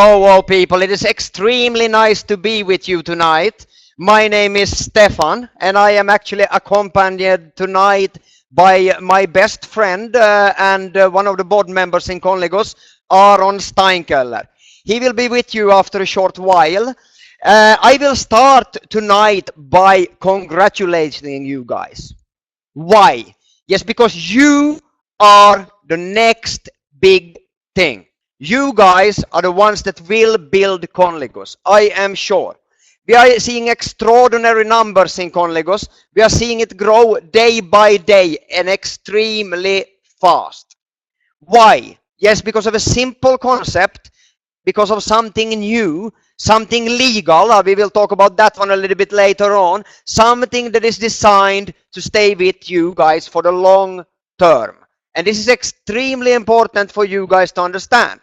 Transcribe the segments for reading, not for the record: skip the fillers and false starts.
Hello all people, it is extremely nice to be with you tonight. My name is Staffan and I am actually accompanied tonight by my best friend and one of the board members in Conligus, Aron Steinkeller. He will be with you after a short while. I will start tonight by congratulating you guys. Why? Yes, because you are the next big thing. You guys are the ones that will build Conligus, I am sure. We are seeing extraordinary numbers in Conligus. We are seeing it grow day by day and extremely fast. Why? Yes, because of a simple concept, because of something new, something legal. We will talk about that one a little bit later on. Something that is designed to stay with you guys for the long term. And this is extremely important for you guys to understand.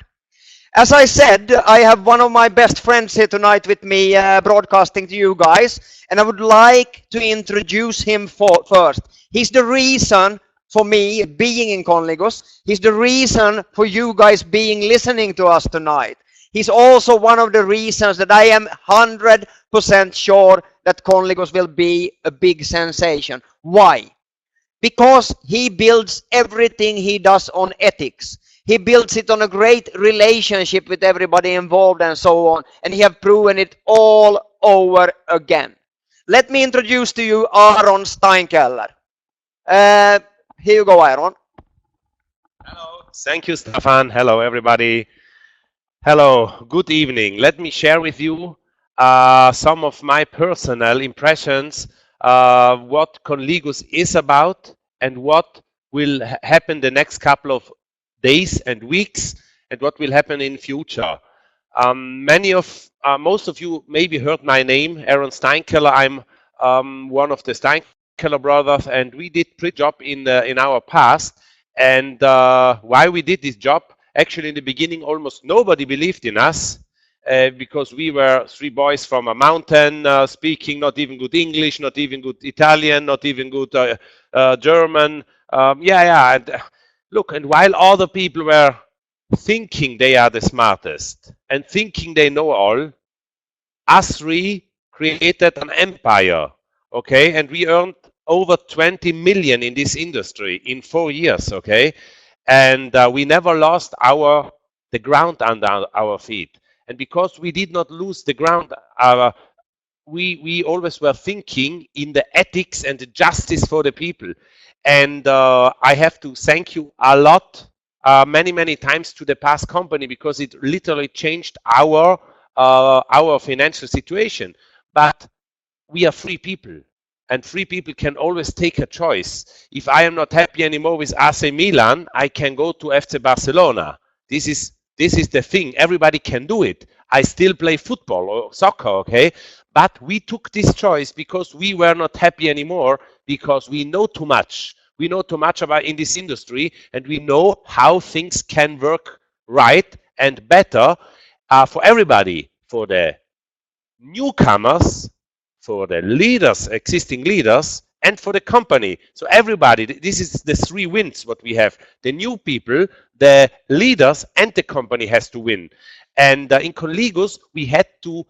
As I said, I have one of my best friends here tonight with me broadcasting to you guys, and I would like to introduce him first. He's the reason for me being in Conligus. He's the reason for you guys being listening to us tonight. He's also one of the reasons that I am 100% sure that Conligus will be a big sensation. Why? Because he builds everything he does on ethics. He builds it on a great relationship with everybody involved and so on. And he has proven it all over again. Let me introduce to you Aron Steinkeller. Here you go, Aron. Hello. Thank you, Staffan. Hello, everybody. Hello. Good evening. Let me share with you some of my personal impressions, what Conligus is about and what will happen the next couple of days and weeks, and what will happen in future. Most of you maybe heard my name, Aron Steinkeller. I'm one of the Steinkeller brothers, and we did pretty job in our past. And why we did this job? Actually, in the beginning, almost nobody believed in us because we were three boys from a mountain, speaking not even good English, not even good Italian, not even good German. And look, and while other people were thinking they are the smartest and thinking they know all, us three created an empire, okay? And we earned over 20 million in this industry in 4 years, okay? And we never lost the ground under our feet. And because we did not lose the ground, we always were thinking in the ethics and the justice for the people. And I have to thank you a lot, many times to the past company, because it literally changed our financial situation. But we are free people, and free people can always take a choice. If I am not happy anymore with AC Milan, I can go to FC Barcelona. This is the thing. Everybody can do it. I still play football or soccer, okay? But we took this choice because we were not happy anymore, because we know too much. We know too much about in this industry, and we know how things can work right and better for everybody, for the newcomers, for the leaders, existing leaders, and for the company. So everybody, this is the three wins what we have. The new people, the leaders, and the company has to win. And in Conligus, we had to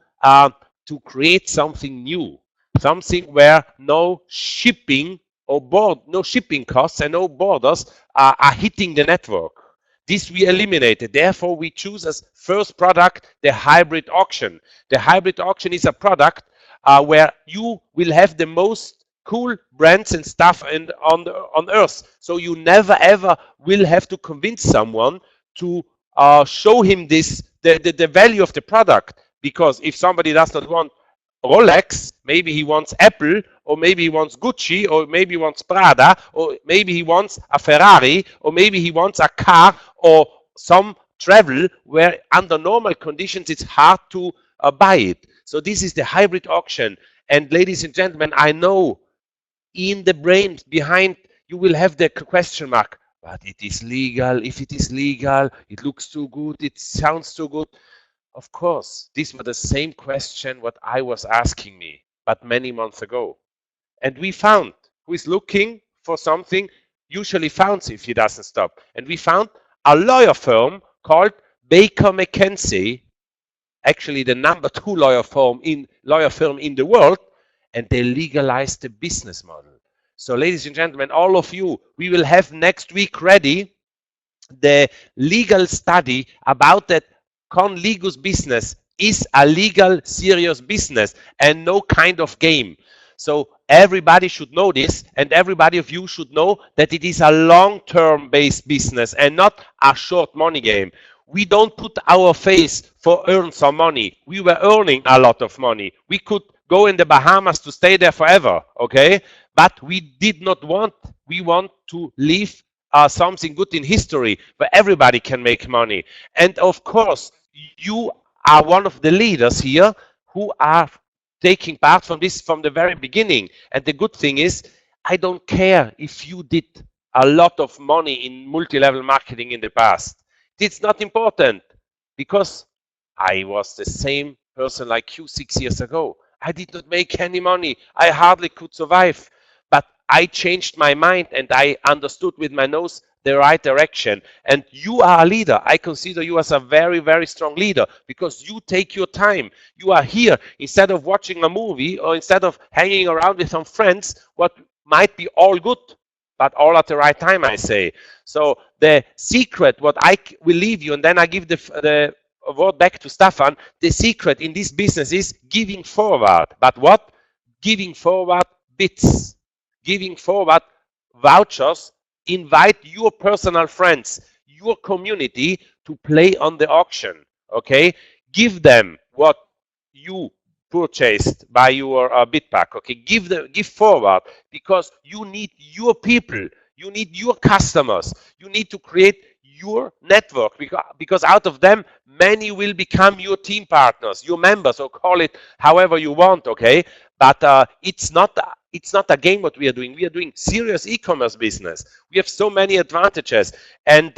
create something new, something where no shipping no shipping costs and no borders are hitting the network. This we eliminated. Therefore, we choose as first product the hybrid auction. The hybrid auction is a product where you will have the most cool brands and stuff on earth. So you never ever will have to convince someone to show him the value of the product. Because if somebody does not want Rolex, maybe he wants Apple, or maybe he wants Gucci, or maybe he wants Prada, or maybe he wants a Ferrari, or maybe he wants a car or some travel where under normal conditions it's hard to buy it. So this is the hybrid auction. And ladies and gentlemen, I know in the brain behind you will have the question mark, but it is legal. If it is legal, it looks too good, it sounds too good. Of course, these were the same question what I was asking me, but many months ago. And we found who is looking for something usually finds if he doesn't stop. And we found a lawyer firm called Baker McKenzie actually the number 2 lawyer firm in the world, and they legalized the business model. So ladies and gentlemen, all of you, we will have next week ready the legal study about that Conligus business is a legal, serious business and no kind of game. So everybody should know this, and everybody of you should know that it is a long-term based business and not a short money game. We don't put our face for earn some money. We were earning a lot of money. We could go in the Bahamas to stay there forever, okay? But we did not want, we want to leave something good in history where everybody can make money. And of course, you are one of the leaders here who are taking part from this from the very beginning. And the good thing is, I don't care if you did a lot of money in multi-level marketing in the past. It's not important, because I was the same person like you 6 years ago. I did not make any money. I hardly could survive. But I changed my mind and I understood with my nose the right direction. And you are a leader. I consider you as a very, very strong leader, because you take your time. You are here instead of watching a movie or instead of hanging around with some friends, what might be all good, but all at the right time, I say. So the secret, what I will leave you, and then I give the word back to Staffan, the secret in this business is giving forward. But what? Giving forward bits. Giving forward vouchers. Invite your personal friends, your community to play on the auction, okay? Give them what you purchased by your bid pack, okay? Give forward, because you need your people, you need your customers, you need to create your network, because out of them many will become your team partners, your members, or call it however you want, okay? But it's not a game what we are doing. We are doing serious e-commerce business. We have so many advantages, and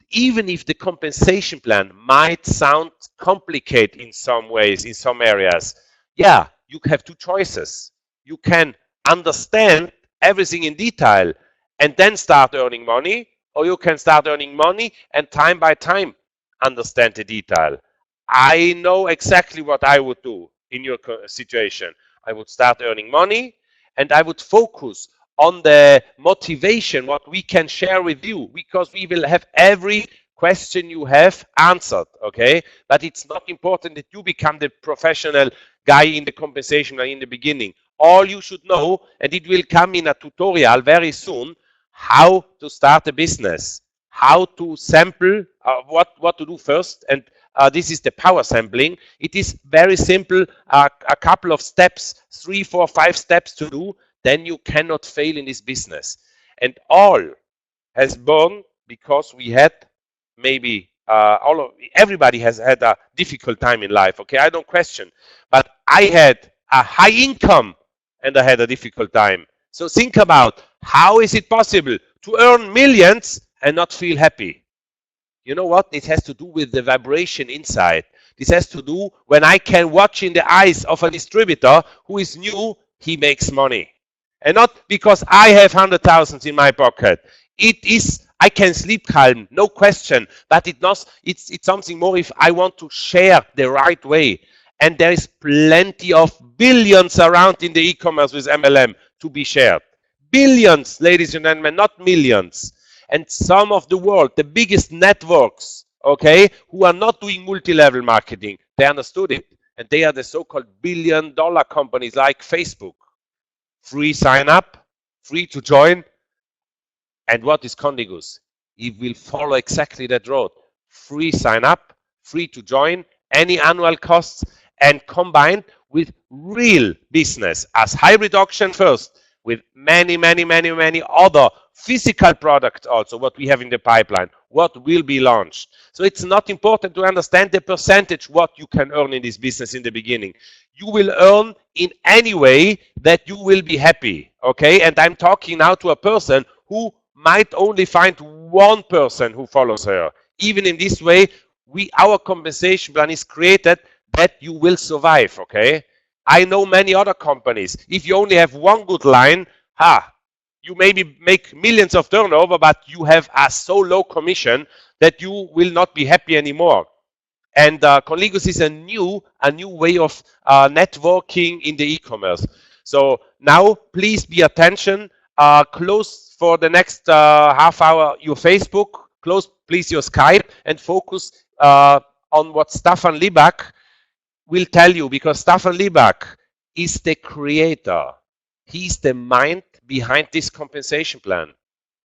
even if the compensation plan might sound complicated in some ways, in some areas, yeah, you have two choices. You can understand everything in detail and then start earning money, or you can start earning money and time by time understand the detail. I know exactly what I would do in your situation. I would start earning money, and I would focus on the motivation, what we can share with you, because we will have every question you have answered, okay? But it's not important that you become the professional guy in the compensation in the beginning. All you should know, and it will come in a tutorial very soon, how to start a business, how to sample, what to do first, and this is the power sampling. It is very simple, a couple of steps, 3, 4, 5 steps to do, then you cannot fail in this business. And all has born because we had maybe everybody has had a difficult time in life, okay? I don't question, but I had a high income and I had a difficult time. So think about, how is it possible to earn millions and not feel happy? You know what? It has to do with the vibration inside. This has to do when I can watch in the eyes of a distributor who is new, he makes money. And not because I have 100,000 in my pocket. It is, I can sleep calm, no question. But it's something more if I want to share the right way. And there is plenty of billions around in the e-commerce with MLM to be shared. Billions, ladies and gentlemen, not millions. And some of the world, the biggest networks, okay, who are not doing multi-level marketing, they understood it. And they are the so-called billion-dollar companies like Facebook. Free sign up, free to join. And what is Conligus? It will follow exactly that road. Free sign up, free to join, any annual costs, and combined with real business as hybrid auction first, with many other physical products also, what we have in the pipeline, what will be launched. So it's not important to understand the percentage what you can earn in this business in the beginning. You will earn in any way that you will be happy, okay? And I'm talking now to a person who might only find one person who follows her. Even in this way, our compensation plan is created that you will survive, okay? I know many other companies. If you only have one good line, you maybe make millions of turnover, but you have a so low commission that you will not be happy anymore. And Conligus is a new way of networking in the e-commerce. So now please be attention. Close for the next half hour your Facebook, close please your Skype, and focus on what Staffan Liback will tell you, because Staffan Liback is the creator. He's the mind behind this compensation plan.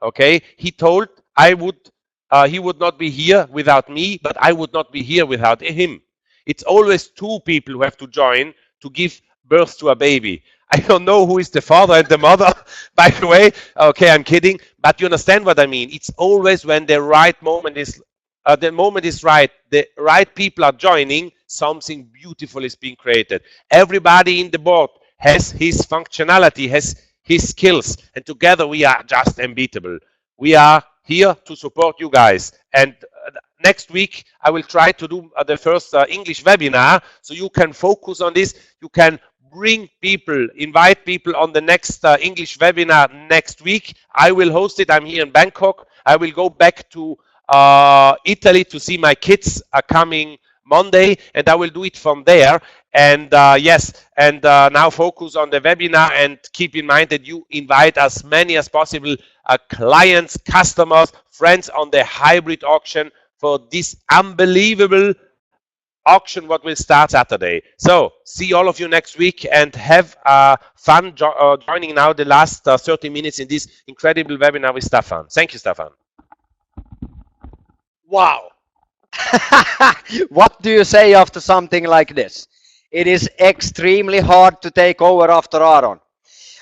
Okay, he told he would not be here without me, but I would not be here without him. It's always two people who have to join to give birth to a baby. I don't know who is the father and the mother, by the way. Okay, I'm kidding, but you understand what I mean. It's always when the right moment is right, the right people are joining, something beautiful is being created. Everybody in the board has his functionality, has his skills, and together we are just unbeatable. We are here to support you guys. And next week I will try to do the first English webinar, so you can focus on this. You can bring people, invite people on the next English webinar next week. I will host it. I'm here in Bangkok. I will go back to Italy to see my kids coming Monday, and I will do it from there. And now focus on the webinar, and keep in mind that you invite as many as possible clients, customers, friends on the hybrid auction for this unbelievable auction what will start Saturday. So see all of you next week, and have fun joining now the last 30 minutes in this incredible webinar with Staffan. Thank you, Staffan. Wow. What do you say after something like this? It is extremely hard to take over after Aron.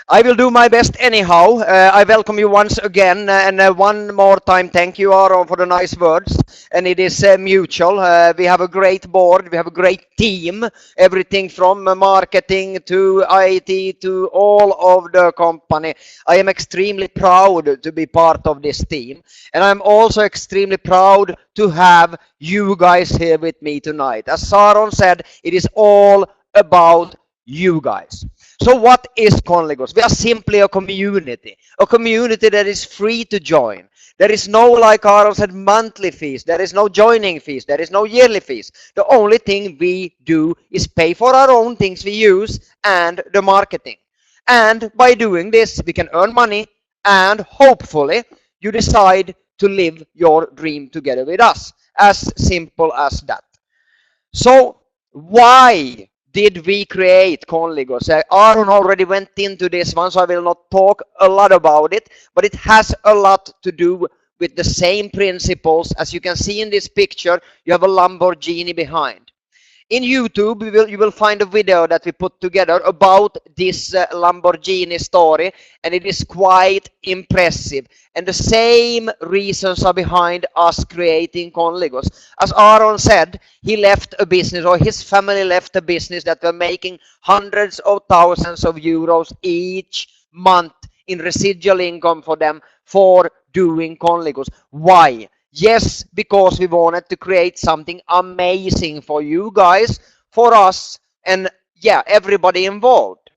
I will do my best anyhow. I welcome you once again, and one more time, thank you, Aron, for the nice words. And it is mutual. We have a great board, we have a great team, everything from marketing to IT to all of the company. I am extremely proud to be part of this team, and I'm also extremely proud to have you guys here with me tonight. As Aron said, it is all about you guys. So what is Conligus? We are simply a community that is free to join. There is no, like Aron said, monthly fees. There is no joining fees. There is no yearly fees. The only thing we do is pay for our own things we use and the marketing. And by doing this, we can earn money, and hopefully you decide to live your dream together with us. As simple as that. So why did we create Conligus? Aron already went into this one, so I will not talk a lot about it, but it has a lot to do with the same principles. As you can see in this picture, you have a Lamborghini behind. In YouTube, you will find a video that we put together about this Lamborghini story, and it is quite impressive. And the same reasons are behind us creating Conligus. As Aron said, he left a business, or his family left a business that were making hundreds of thousands of euros each month in residual income for them for doing Conligus. Why? Yes, because we wanted to create something amazing for you guys, for us, and yeah, everybody involved.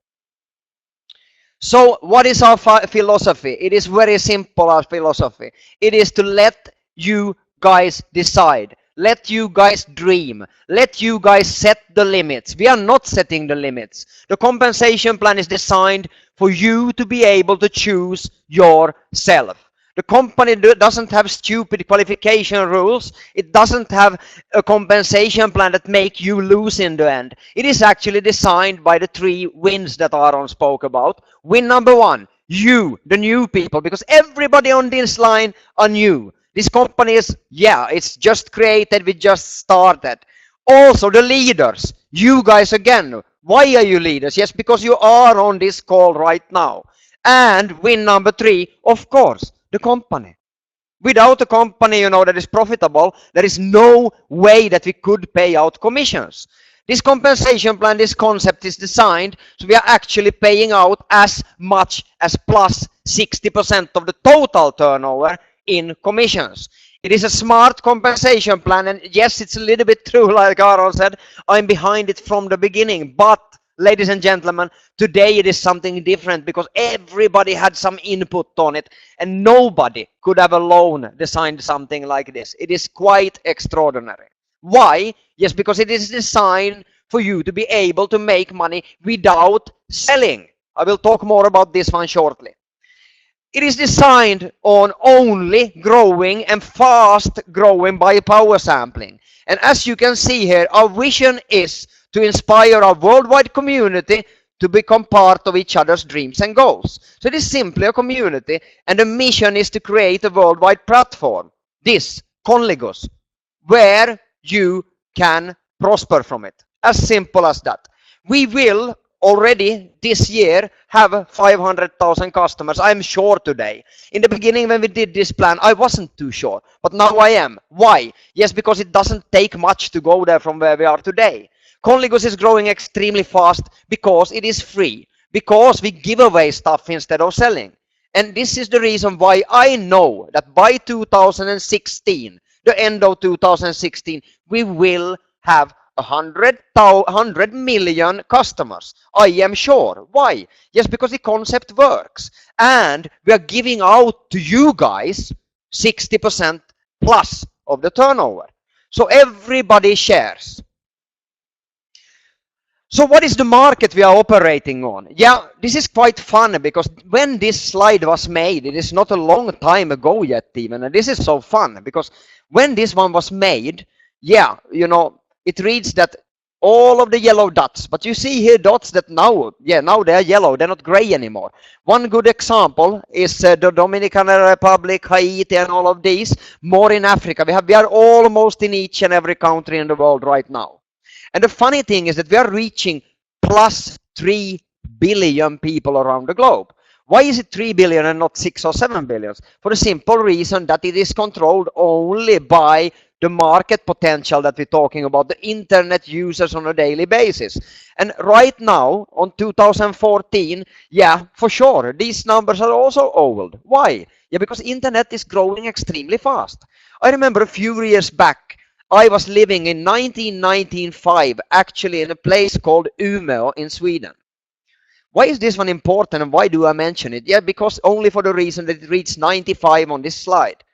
So what is our philosophy? It is very simple, our philosophy. It is to let you guys decide. Let you guys dream. Let you guys set the limits. We are not setting the limits. The compensation plan is designed for you to be able to choose yourself. The company doesn't have stupid qualification rules. It doesn't have a compensation plan that make you lose in the end. It is actually designed by the 3 wins that Aron spoke about. Win number 1, you, the new people, because everybody on this line are new. This company is, it's just created, we just started. Also the leaders, you guys again. Why are you leaders? Yes, because you are on this call right now. And win number 3, of course, the company. Without a company, that is profitable, there is no way that we could pay out commissions. This compensation plan, this concept is designed, so we are actually paying out as much as plus 60% of the total turnover in commissions. It is a smart compensation plan, and yes, it's a little bit true, like Aron said, I'm behind it from the beginning, but ladies and gentlemen, today it is something different because everybody had some input on it, and nobody could have alone designed something like this. It is quite extraordinary. Why? Yes, because it is designed for you to be able to make money without selling. I will talk more about this one shortly. It is designed on only growing and fast growing by power sampling. And as you can see here, our vision is to inspire our worldwide community to become part of each other's dreams and goals. So it is simply a community, and the mission is to create a worldwide platform, this Conligus, where you can prosper from it. As simple as that. We will already this year have 500,000 customers. I'm sure today. In the beginning when we did this plan, I wasn't too sure, but now I am. Why? Yes, because it doesn't take much to go there from where we are today. Conligus is growing extremely fast because it is free, because we give away stuff instead of selling. And this is the reason why I know that by 2016, the end of 2016, we will have 100 million customers. I am sure. Why? Yes, because the concept works. And we are giving out to you guys 60% plus of the turnover. So everybody shares. So what is the market we are operating on? Yeah, this is quite fun because when this slide was made, it is not a long time ago yet even, and this is so fun because when this one was made, yeah, you know, it reads that all of the yellow dots, but you see here dots that now, yeah, now they're yellow, they're not gray anymore. One good example is the Dominican Republic, Haiti, and all of these. More in Africa. We are almost in each and every country in the world right now. And the funny thing is that we are reaching plus 3 billion people around the globe. Why is it 3 billion and not 6 or 7 billion? For the simple reason that it is controlled only by the market potential that we're talking about, the internet users on a daily basis. And right now, on 2014, yeah, for sure, these numbers are also old. Why? Yeah, because internet is growing extremely fast. I remember a few years back, I was living in 1995, actually in a place called Umeå in Sweden. Why is this one important and why do I mention it? Yeah, because only for the reason that it reads 95 on this slide.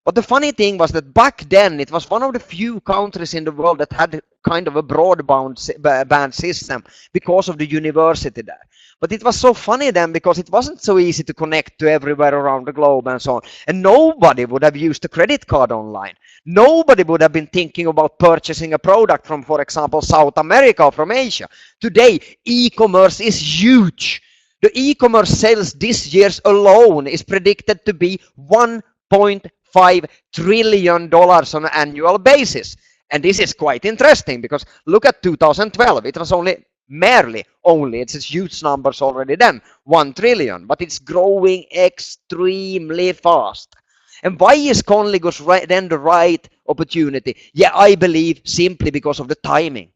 But the funny thing was that back then it was one of the few countries in the world that had kind of a broadband system because of the university there. But it was so funny then because it wasn't so easy to connect to everywhere around the globe and so on. And nobody would have used a credit card online. Nobody would have been thinking about purchasing a product from, for example, South America or from Asia. Today, e-commerce is huge. The e-commerce sales this year alone is predicted to be $1.5 trillion on an annual basis. And this is quite interesting because look at 2012. It was only, it's huge numbers already then, 1 trillion, but it's growing extremely fast. And why is Conligus then the right opportunity? Yeah, I believe simply because of the timing.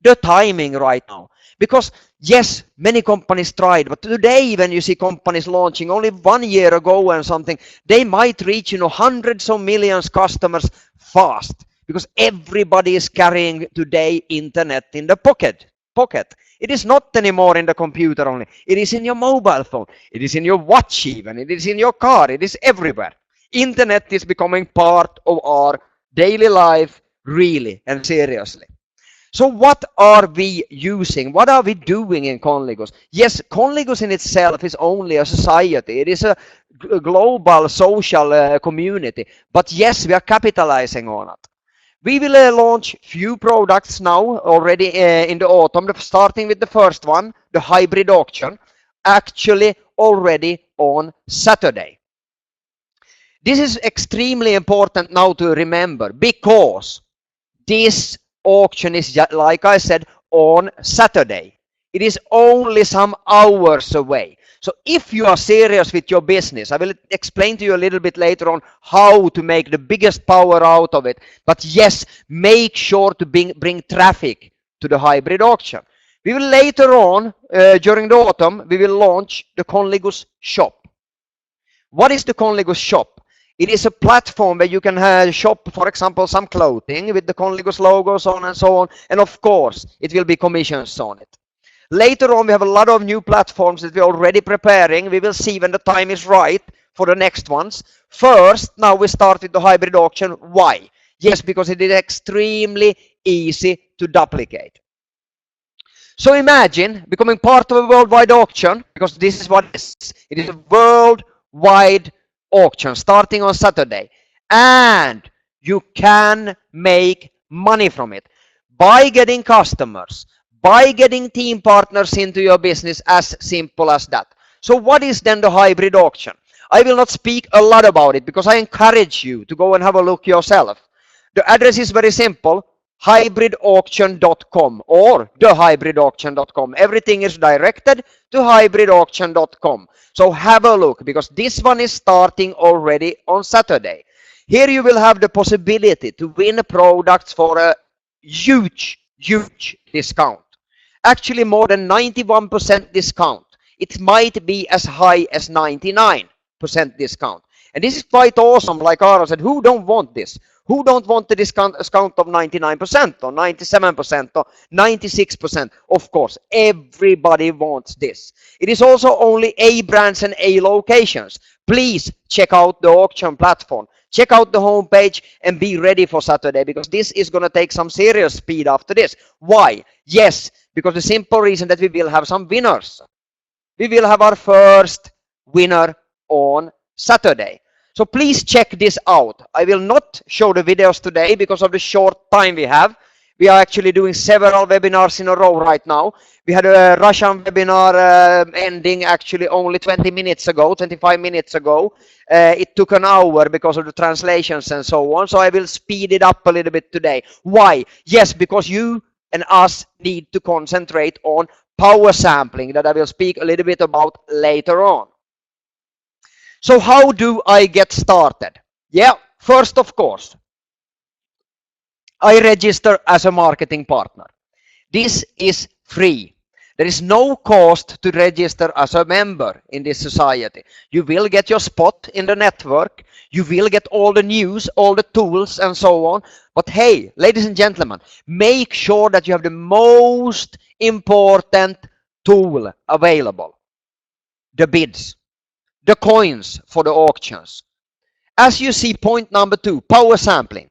The timing right now. Because yes, many companies tried, but today when you see companies launching only 1 year ago and something, they might reach, you know, hundreds of millions customers fast. Because everybody is carrying today internet in the pocket. It is not anymore in the computer only. It is in your mobile phone. It is in your watch even. It is in your car. It is everywhere. Internet is becoming part of our daily life really and seriously. So what are we using? What are we doing in Conligus? Yes, Conligus in itself is only a society. It is a global social community. But yes, we are capitalizing on it. We will launch few products now already in the autumn, starting with the first one, the hybrid auction, actually already on Saturday. This is extremely important now to remember because this auction is, like I said, on Saturday. It is only some hours away. So if you are serious with your business, I will explain to you a little bit later on how to make the biggest power out of it. But yes, make sure to bring traffic to the hybrid auction. We will later on, during the autumn, we will launch the Conligus shop. What is the Conligus shop? It is a platform where you can shop, for example, some clothing with the Conligus logos on and so on. And of course, it will be commissions on it. Later on, we have a lot of new platforms that we're already preparing. We will see when the time is right for the next ones. First, now we start with the hybrid auction. Why? Yes, because it is extremely easy to duplicate. So imagine becoming part of a worldwide auction, because this is what it is. It is a worldwide auction starting on Saturday. And you can make money from it by getting customers, by getting team partners into your business, as simple as that. So what is then the hybrid auction? I will not speak a lot about it because I encourage you to go and have a look yourself. The address is very simple: hybridauction.com or thehybridauction.com. Everything is directed to hybridauction.com. So have a look, because this one is starting already on Saturday. Here you will have the possibility to win products for a huge discount. Actually more than 91% discount. It might be as high as 99% discount. And this is quite awesome. Like Aron said, who don't want this? Who don't want the discount of 99% or 97% or 96%? Of course, everybody wants this. It is also only A brands and A locations. Please check out the auction platform. Check out the homepage and be ready for Saturday, because this is going to take some serious speed after this. Why? Yes, because the simple reason that we will have some winners. We will have our first winner on Saturday. So please check this out. I will not show the videos today because of the short time we have. We are actually doing several webinars in a row right now. We had a Russian webinar ending actually only 20 minutes ago, 25 minutes ago. It took an hour because of the translations and so on. So I will speed it up a little bit today. Why? Yes, because you and us need to concentrate on power sampling, that I will speak a little bit about later on. So how do I get started? Yeah, first of course, I register as a marketing partner. This is free. There is no cost to register as a member in this society. You will get your spot in the network. You will get all the news, all the tools and so on. But hey, ladies and gentlemen, make sure that you have the most important tool available: the bids, the coins for the auctions. As you see, point number 2, power sampling.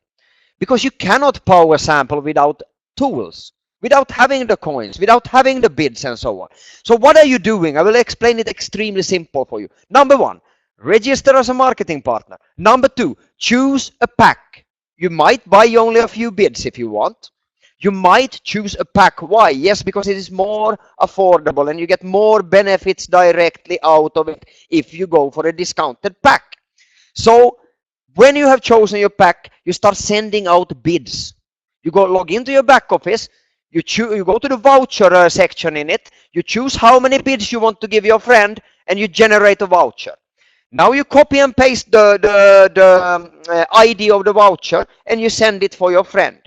Because you cannot power sample without tools, without having the coins, without having the bids and so on. So what are you doing? I will explain it extremely simple for you. Number 1, register as a marketing partner. Number 2, choose a pack. You might buy only a few bids if you want. You might choose a pack. Why? Yes, because it is more affordable and you get more benefits directly out of it if you go for a discounted pack. So when you have chosen your pack, you start sending out bids. You go log into your back office, you go to the voucher section in it, you choose how many bids you want to give your friend, and you generate a voucher. Now you copy and paste the ID of the voucher and you send it for your friend.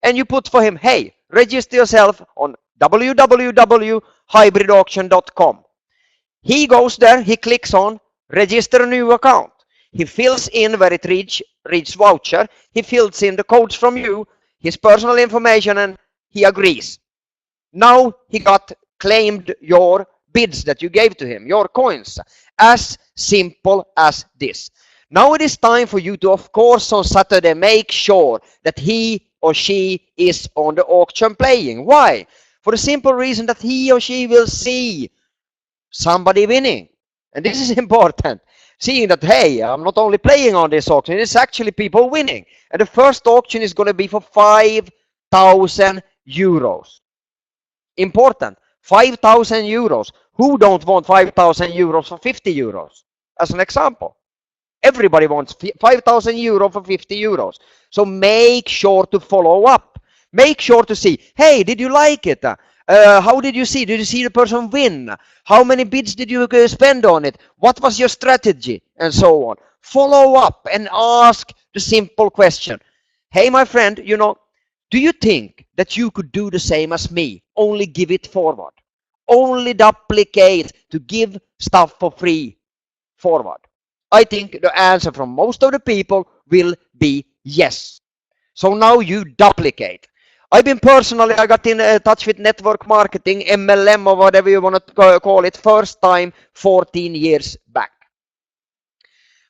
And you put for him, hey, register yourself on www.hybridauction.com. He goes there, he clicks on register a new account. He fills in where it reads voucher. He fills in the codes from you, his personal information, and he agrees. Now he got claimed your bids that you gave to him, your coins. As simple as this. Now it is time for you to, of course, on Saturday, make sure that he or she is on the auction playing. Why? For the simple reason that he or she will see somebody winning. And this is important. Seeing that, hey, I'm not only playing on this auction, it's actually people winning. And the first auction is going to be for 5,000 euros. Important. 5,000 euros. Who don't want 5,000 euros for 50 euros? As an example. Everybody wants 5,000 euros for 50 euros. So make sure to follow up. Make sure to see, hey, did you like it? How did you see? Did you see the person win? How many bids did you spend on it? What was your strategy? And so on. Follow up and ask the simple question. Hey, my friend, do you think that you could do the same as me? Only give it forward. Only duplicate to give stuff for free forward. I think the answer from most of the people will be yes. So now you duplicate. I got in touch with network marketing, MLM or whatever you want to call it, first time 14 years back.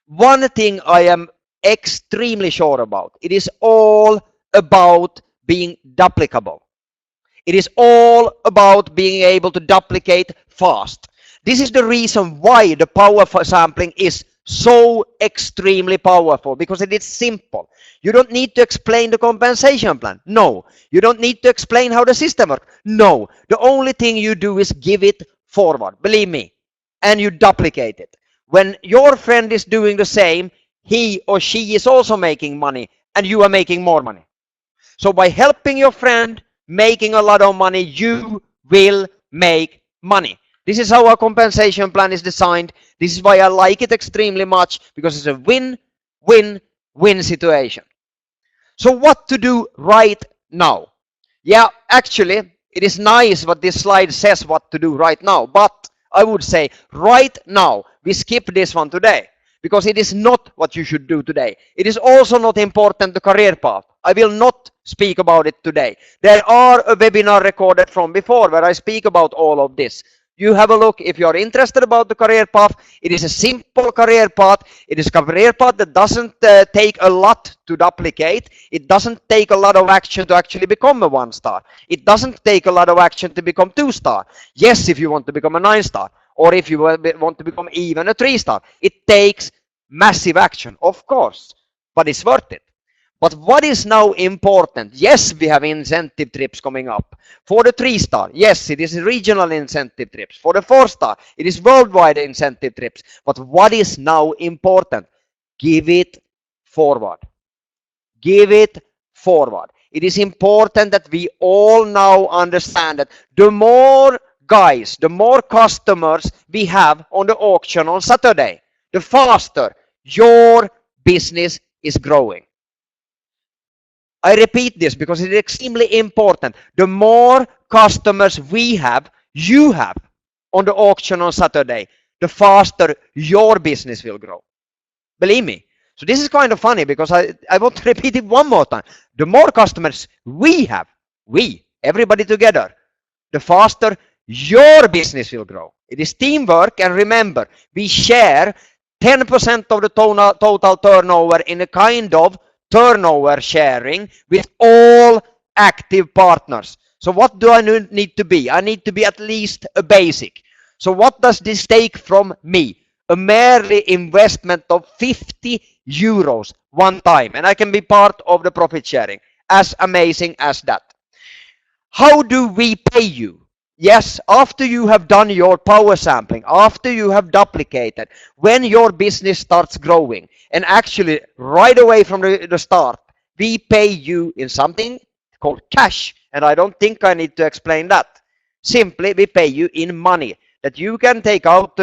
One thing I am extremely sure about. It is all about being duplicable. It is all about being able to duplicate fast. This is the reason why the power for sampling is so extremely powerful, because it is simple. You don't need to explain the compensation plan. No. You don't need to explain how the system works. No. The only thing you do is give it forward. Believe me. And you duplicate it. When your friend is doing the same, he or she is also making money, and you are making more money. So by helping your friend making a lot of money, you will make money. This is how our compensation plan is designed. This is why I like it extremely much, because it's a win-win-win situation. So what to do right now? Yeah, actually, it is nice what this slide says what to do right now, but I would say right now, we skip this one today, because it is not what you should do today. It is also not important, the career path. I will not speak about it today. There are a webinar recorded from before where I speak about all of this. You have a look if you are interested about the career path. It is a simple career path. It is a career path that doesn't take a lot to duplicate. It doesn't take a lot of action to actually become a 1-star. It doesn't take a lot of action to become 2-star. Yes, if you want to become a 9-star, or if you want to become even a 3-star. It takes massive action, of course, but it's worth it. But what is now important? Yes, we have incentive trips coming up. For the 3-star, yes, it is regional incentive trips. For the 4-star, it is worldwide incentive trips. But what is now important? Give it forward. Give it forward. It is important that we all now understand that the more guys, the more customers we have on the auction on Saturday, the faster your business is growing. I repeat this because it is extremely important. The more customers we have, you have on the auction on Saturday, the faster your business will grow. Believe me. So this is kind of funny because I want to repeat it one more time. The more customers we have, everybody together, the faster your business will grow. It is teamwork, and remember, we share 10% of the total turnover in a kind of turnover sharing with all active partners. So what do I need to be? I need to be at least a basic. So what does this take from me? A merely investment of 50 euros one time, and I can be part of the profit sharing. As amazing as that. How do we pay you? Yes, after you have done your power sampling, after you have duplicated, when your business starts growing, and actually right away from the start, we pay you in something called cash. And I don't think I need to explain that. Simply, we pay you in money that you can take out,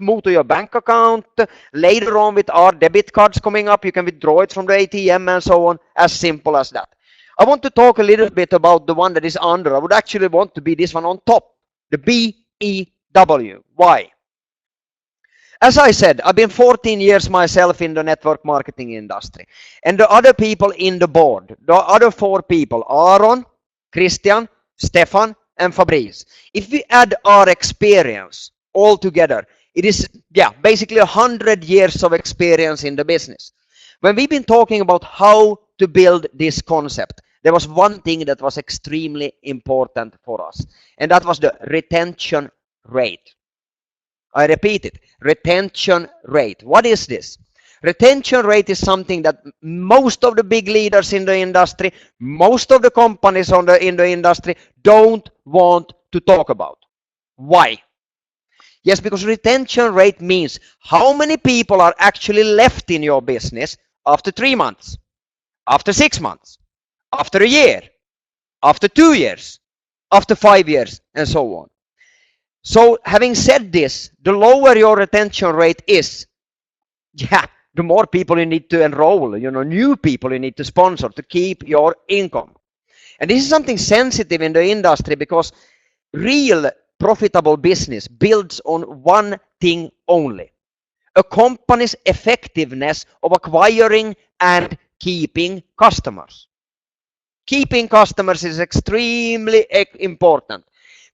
move to your bank account. Later on with our debit cards coming up, you can withdraw it from the ATM and so on. As simple as that. I want to talk a little bit about the one that is under. I would actually want to be this one on top, the BEW. Why? As I said, I've been 14 years myself in the network marketing industry. And the other people in the board, the other 4 people, Aron, Christian, Staffan, and Fabrice. If we add our experience all together, it is basically 100 years of experience in the business. When we've been talking about how to build this concept, there was one thing that was extremely important for us, and that was the retention rate. I repeat it, retention rate. What is this? Retention rate is something that most of the big leaders in the industry, most of the companies in the industry don't want to talk about. Why? Yes, because retention rate means how many people are actually left in your business after 3 months, after 6 months, after a year, after 2 years, after 5 years, and so on. So having said this, the lower your retention rate is, the more people you need to enroll, new people you need to sponsor to keep your income. And this is something sensitive in the industry because real profitable business builds on one thing only: a company's effectiveness of acquiring and keeping customers. Keeping customers is extremely important.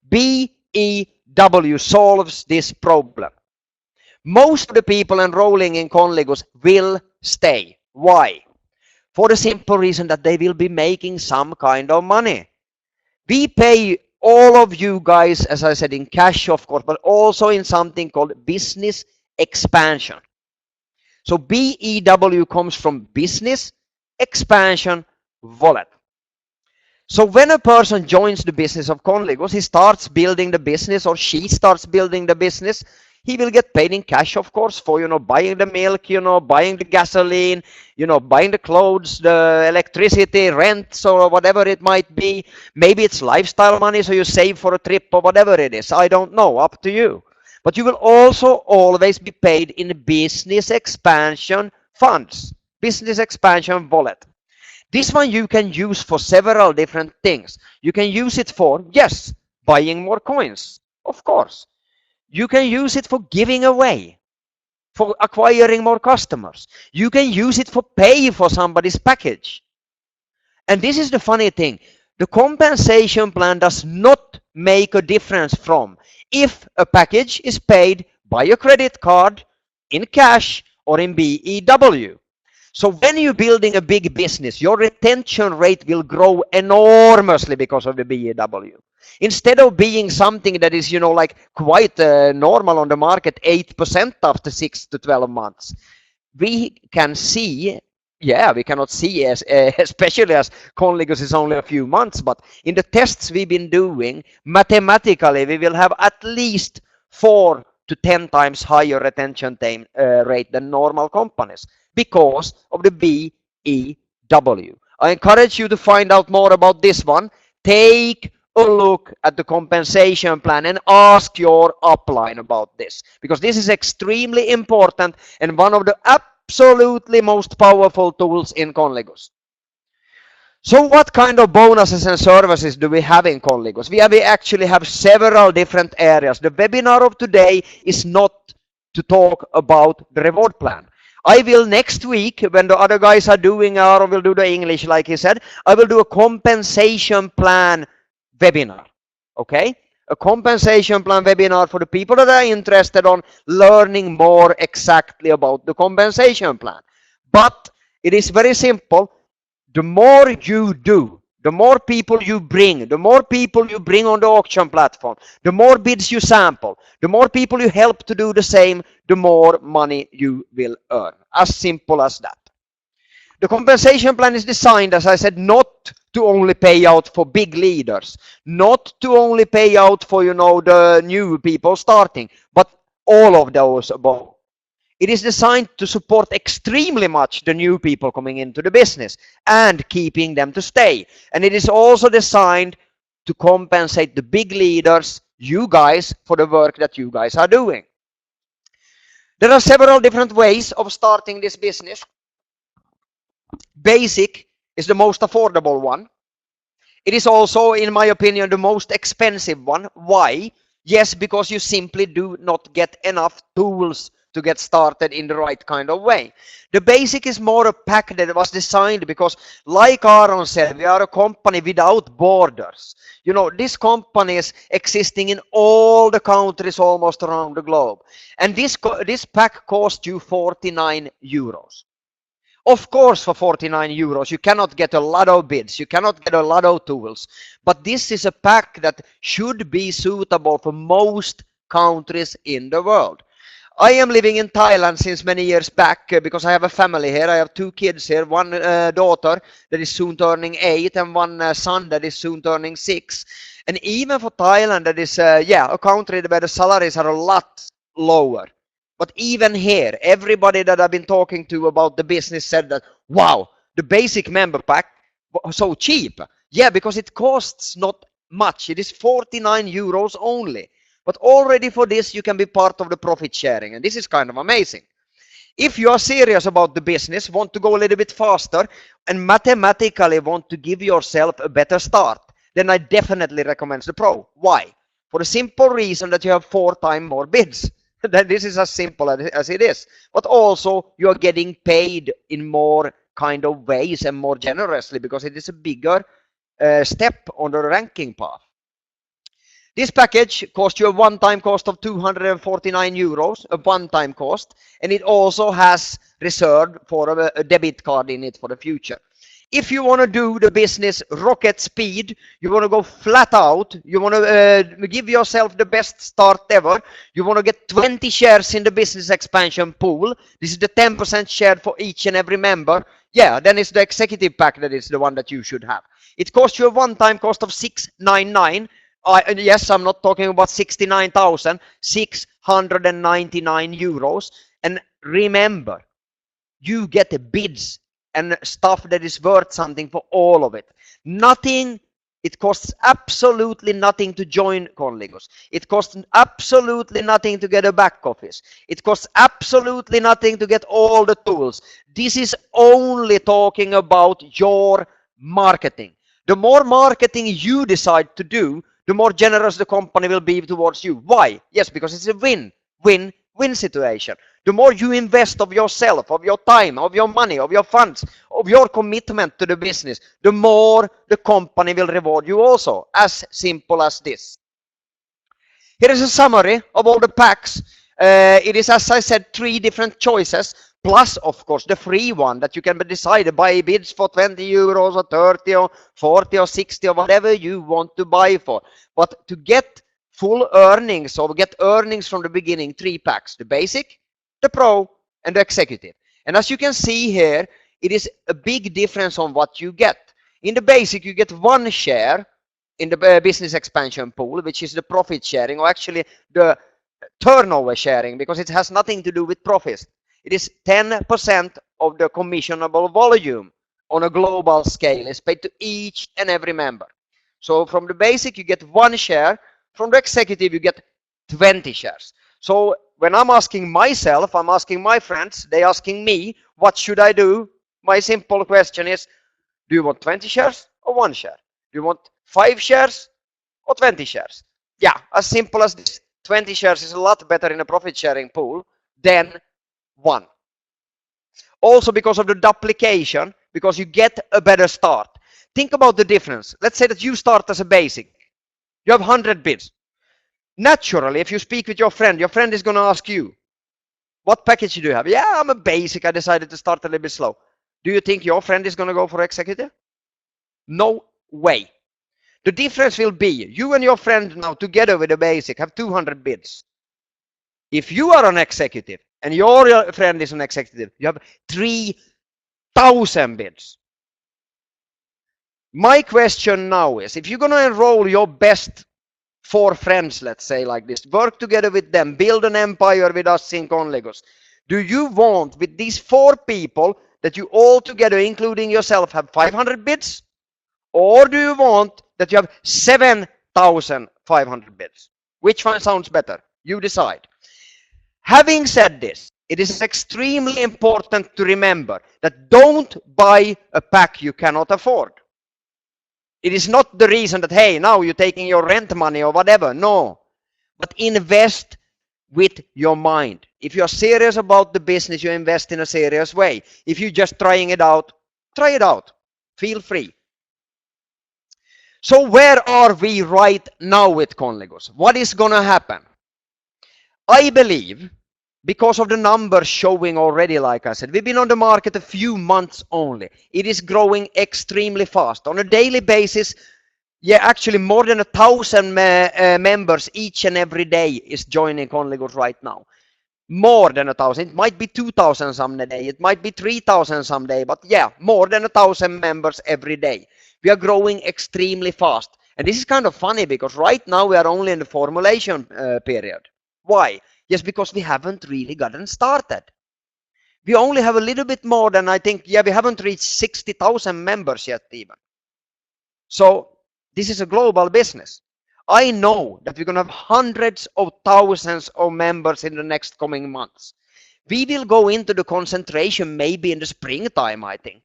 BEW solves this problem. Most of the people enrolling in Conligus will stay. Why? For the simple reason that they will be making some kind of money. We pay all of you guys, as I said, in cash, of course, but also in something called business expansion. So BEW comes from business expansion wallet. So when a person joins the business of Conligus, he starts building the business, or she starts building the business. He will get paid in cash, of course, for, buying the milk, buying the gasoline, buying the clothes, the electricity, rents, or whatever it might be. Maybe it's lifestyle money, so you save for a trip or whatever it is. I don't know, up to you. But you will also always be paid in business expansion funds, business expansion wallet. This one you can use for several different things. You can use it for, yes, buying more coins, of course. You can use it for giving away, for acquiring more customers. You can use it for pay for somebody's package. And this is the funny thing. The compensation plan does not make a difference from if a package is paid by a credit card, in cash, or in BEW. So when you're building a big business, your retention rate will grow enormously because of the BEW. Instead of being something that is, like quite normal on the market, 8% after 6 to 12 months, we can see, we cannot see, especially as Conligus is only a few months, but in the tests we've been doing, mathematically, we will have at least 4 to 10 times higher retention rate than normal companies, because of the BEW. I encourage you to find out more about this one. Take a look at the compensation plan and ask your upline about this, because this is extremely important and one of the absolutely most powerful tools in Conligus. So what kind of bonuses and services do we have in Conligus? We actually have several different areas. The webinar of today is not to talk about the reward plan. I will next week, when the other guys are doing, Aron will do the English like he said, I will do a compensation plan webinar. Okay? A compensation plan webinar for the people that are interested on learning more exactly about the compensation plan. But it is very simple. The more you do, the more people you bring, the more people you bring on the auction platform, the more bids you sample, the more people you help to do the same, the more money you will earn. As simple as that. The compensation plan is designed, as I said, not to only pay out for big leaders, not to only pay out for, the new people starting, but all of those above. It is designed to support extremely much the new people coming into the business and keeping them to stay. And it is also designed to compensate the big leaders, you guys, for the work that you guys are doing. There are several different ways of starting this business. Basic is the most affordable one. It is also, in my opinion, the most expensive one. Why? Yes, because you simply do not get enough tools to get started in the right kind of way. The basic is more a pack that was designed because, like Aron said, we are a company without borders. This company is existing in all the countries almost around the globe. And this pack cost you 49 euros. Of course, for 49 euros, you cannot get a lot of bids. You cannot get a lot of tools. But this is a pack that should be suitable for most countries in the world. I am living in Thailand since many years back because I have a family here. I have 2 kids here, one daughter that is soon turning 8 and one son that is soon turning 6. And even for Thailand, that is a country where the salaries are a lot lower. But even here, everybody that I've been talking to about the business said that, wow, the basic member pack was so cheap. Yeah, because it costs not much. It is 49 euros only. But already for this, you can be part of the profit sharing. And this is kind of amazing. If you are serious about the business, want to go a little bit faster, and mathematically want to give yourself a better start, then I definitely recommend the Pro. Why? For the simple reason that you have 4 times more bids. That this is as simple as it is. But also, you are getting paid in more kind of ways and more generously because it is a bigger step on the ranking path. This package costs you a one-time cost of 249 euros, a one-time cost, and it also has reserved for a debit card in it for the future. If you want to do the business rocket speed, you want to go flat out, you want to give yourself the best start ever, you want to get 20 shares in the business expansion pool, this is the 10% share for each and every member, yeah, then it's the executive pack that is the one that you should have. It costs you a one-time cost of 699. Yes, I'm not talking about 69,699 euros. And remember, you get the bids and stuff that is worth something for all of it. Nothing, it costs absolutely nothing to join Conligus. It costs absolutely nothing to get a back office. It costs absolutely nothing to get all the tools. This is only talking about your marketing. The more marketing you decide to do, the more generous the company will be towards you. Why? Yes, because it's a win-win-win situation. The more you invest of yourself, of your time, of your money, of your funds, of your commitment to the business, the more the company will reward you also. As simple as this. Here is a summary of all the packs. It is, as I said, 3 different choices, plus, of course, the free one that you can decide, buy bids for 20 euros or 30 or 40 or 60 or whatever you want to buy for. But to get full earnings or get earnings from the beginning, 3 packs, the basic, the pro, and the executive. And as you can see here, it is a big difference on what you get. In the basic, you get 1 share in the business expansion pool, which is the profit sharing, or actually the turnover sharing, because it has nothing to do with profits. It is 10% of the commissionable volume on a global scale is paid to each and every member. So from the basic, you get 1 share. From the executive, you get 20 shares. So when I'm asking myself, I'm asking my friends, they're asking me, what should I do? My simple question is, do you want 20 shares or 1 share? Do you want 5 shares or 20 shares? Yeah, as simple as this. 20 shares is a lot better in a profit sharing pool than 1. Also because of the duplication, because you get a better start. Think about the difference. Let's say that you start as a basic. You have 100 bids. Naturally, if you speak with your friend is going to ask you, what package do you have? Yeah, I'm a basic. I decided to start a little bit slow. Do you think your friend is going to go for executive? No way. The difference will be, you and your friend now together with a basic have 200 bids. If you are an executive and your friend is an executive, you have 3,000 bids. My question now is, if you're going to enroll your best 4 friends, let's say like this, work together with them, build an empire with us in Conligus, do you want with these 4 people that you all together, including yourself, have 500 bids? Or do you want that you have 7,500 bids? Which one sounds better? You decide. Having said this, it is extremely important to remember that don't buy a pack you cannot afford. It is not the reason that, hey, now you're taking your rent money or whatever. No. But invest with your mind. If you're serious about the business, you invest in a serious way. If you're just trying it out, try it out. Feel free. So where are we right now with Conligus? What is going to happen? I believe, because of the numbers showing already, like I said, we've been on the market a few months only. It is growing extremely fast. On a daily basis, yeah, actually more than 1,000 members each and every day is joining Conligus right now. More than 1,000. It might be 2,000 some day. It might be 3,000 someday. But yeah, more than 1,000 members every day. We are growing extremely fast. And this is kind of funny because right now we are only in the formulation period. Why? Yes, because we haven't really gotten started. We only have a little bit more than, I think, yeah, we haven't reached 60,000 members yet even. So this is a global business. I know that we're going to have hundreds of thousands of members in the next coming months. We will go into the concentration maybe in the springtime, I think.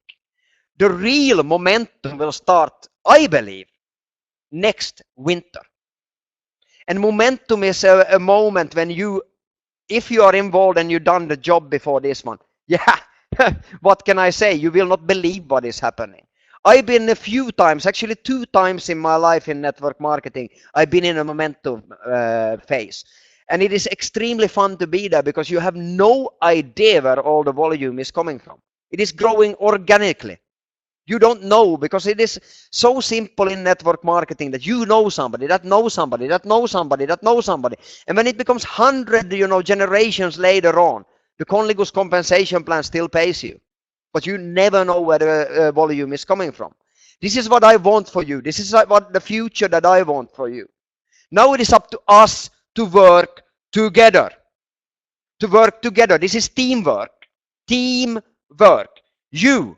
The real momentum will start, I believe, next winter. And momentum is a moment when you, if you are involved and you've done the job before this one, yeah, what can I say? You will not believe what is happening. I've been a few times, actually 2 times in my life in network marketing. I've been in a momentum phase. And it is extremely fun to be there because you have no idea where all the volume is coming from. It is growing organically. You don't know because it is so simple in network marketing that you know somebody that knows somebody that knows somebody that knows somebody. And when it becomes 100, generations later on, the Conligus compensation plan still pays you. But you never know where the volume is coming from. This is what I want for you. This is what the future that I want for you. Now it is up to us to work together. To work together. This is teamwork. Teamwork. You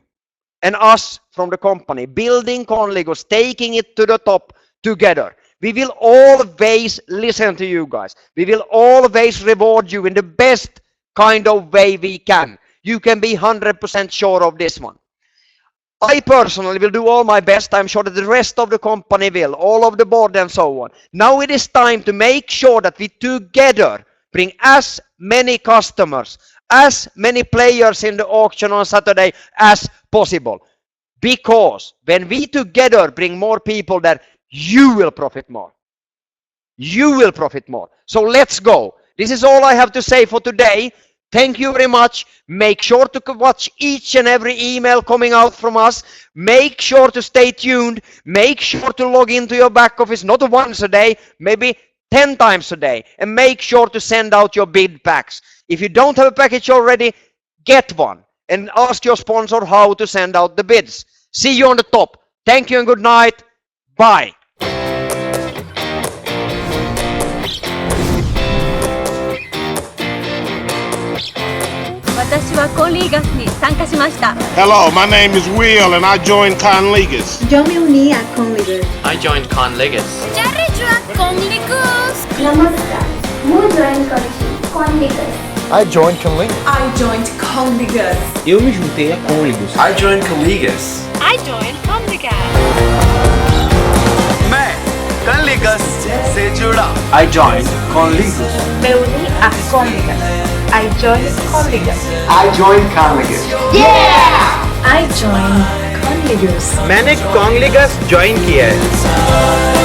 and us from the company, building Conligus, taking it to the top together. We will always listen to you guys. We will always reward you in the best kind of way we can. You can be 100% sure of this one. I personally will do all my best. I'm sure that the rest of the company will, all of the board and so on. Now it is time to make sure that we together bring as many customers, as many players in the auction on Saturday as possible. Because when we together bring more people there, you will profit more. You will profit more. So let's go. This is all I have to say for today. Thank you very much. Make sure to watch each and every email coming out from us. Make sure to stay tuned. Make sure to log into your back office, not once a day, maybe 10 times a day. And make sure to send out your bid packs. If you don't have a package already, get one. And ask your sponsor how to send out the bids. See you on the top. Thank you and good night. Bye. 私はコンリーガスに参加しました。 Hello, my name is Will and I joined Conligus. Yo me uní a Conligus. I joined Conligus. Namaskar. ମୁଁ join କରିଛି Conligus. I joined Conligus. I joined Conligus. Eu me juntei a Conligus. I joined Conligus. I joined Conligus. मैं Conligus से जुड़ा. I joined Conligus. Me uní a Conligus. I joined Conligus. I joined Conligus. I joined Conligus. मैंने Conligus join किया है.